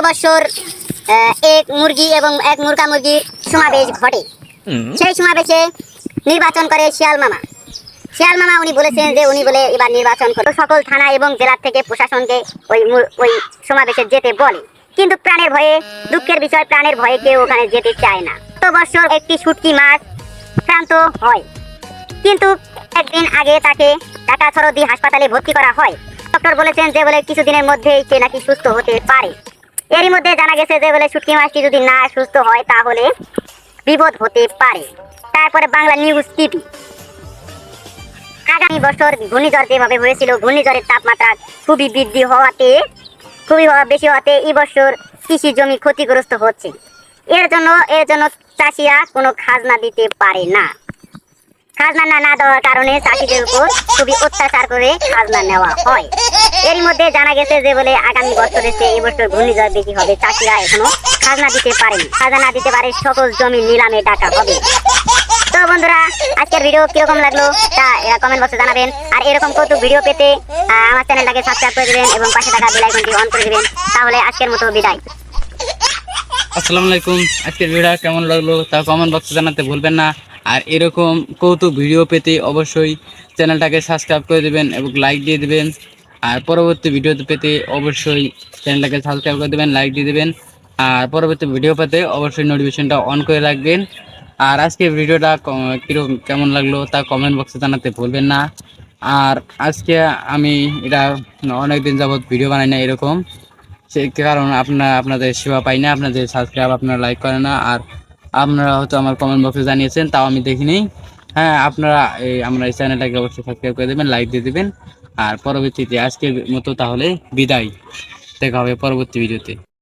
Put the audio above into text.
বছর এক মুরগি এবং এক মুরগা মুরগির সমাবেশ ঘটে। সেই সমাবেশে নির্বাচন করে শিয়াল মামা। শিয়াল মামা উনি বলেছেন যে উনি বলে এবার নির্বাচন করে সকল থানা এবং জেলা থেকে প্রশাসনকে ওই সমাবেশে যেতে বলে, কিন্তু প্রাণের ভয়ে, দুঃখের বিষয়, প্রাণের ভয়ে কেউ ওখানে যেতে চায় না। গত বছর একটি শুটকি মাছ আক্রান্ত হয়, কিন্তু একদিন আগে তাকে ঢাকা সরদি হাসপাতালে ভর্তি করা হয়। ডক্টর বলেছেন যে বলে কিছুদিনের মধ্যেই সে নাকি সুস্থ হতে পারে। এরই মধ্যে জানা গেছে যে বলে শুটকি মাছটি যদি না সুস্থ হয় তাহলে বিপদ হতে পারে। তারপরে বাংলা নিউজ টিভি, আগামী বছর ঘূর্ণিঝড় যেভাবে হয়েছিল, ঘূর্ণিঝড়ের তাপমাত্রা খুবই বেশি হওয়াতে এই বছর কৃষি জমি ক্ষতিগ্রস্ত হচ্ছে। এর জন্য চাষিরা কোনো খাজনা দিতে পারে না। খাজনা না দেওয়ার কারণে চাষিদের উপর খুবই অত্যাচার করে খাজনা নেওয়া হয়। এর মধ্যে জানা গেছে যে বলে আগামী বছরের চেয়ে এই বছর ঘূর্ণিঝড় বেশি হবে, চাষিরা এখনো খাজনা দিতে পারেনি। খাজনা না দিতে পারে সকল জমি নিলামে ডাকা হবে। তো বন্ধুরা, আজকের ভিডিও কিরকম লাগলো তা কমেন্ট বক্সে জানাবেন। আর এরকম কত ভিডিও পেতে আমার চ্যানেলটাকে সাবস্ক্রাইব করে দিবেন এবং পাশে থাকা বেল আইকনটি অন করে দিবেন। তাহলে আজকের মতো বিদায়। আসসালামু আলাইকুম। আজকের ভিডিও কেমন লাগলো তা কমেন্ট বক্সে জানাতে ভুলবেন না। আর এরকম কৌতুক ভিডিও পেতে অবশ্যই চ্যানেলটাকে সাবস্ক্রাইব করে দেবেন এবং লাইক দিয়ে দেবেন। আর পরবর্তী ভিডিও পেতে অবশ্যই চ্যানেলটাকে সাবস্ক্রাইব করে দেবেন, লাইক দিয়ে দেবেন। আর পরবর্তী ভিডিও পেতে অবশ্যই নোটিফিকেশনটা অন করে রাখবেন। আর আজকের ভিডিওটা কীরকম কেমন লাগলো তা কমেন্ট বক্সে জানাতে ভুলবেন না। আর আজকে আমি এটা অনেক দিন যাবৎ ভিডিও বানাই না এরকম, সেই কারণ আপনাদের সেবা পাই না, আপনাদের সাবস্ক্রাইব, আপনারা লাইক করেন না। আর আপনারা হয়তো আমার কমেন্ট বক্সে জানিয়েছেন, তাও আমি দেখিনি। হ্যাঁ, আপনারা আমরা এই চ্যানেলটাকে অবশ্যই সাবস্ক্রাইব করে দেবেন, লাইক দিয়ে দেবেন। আর পরবর্তীতে আজকের মতো তাহলে বিদায়, দেখা হবে পরবর্তী ভিডিওতে।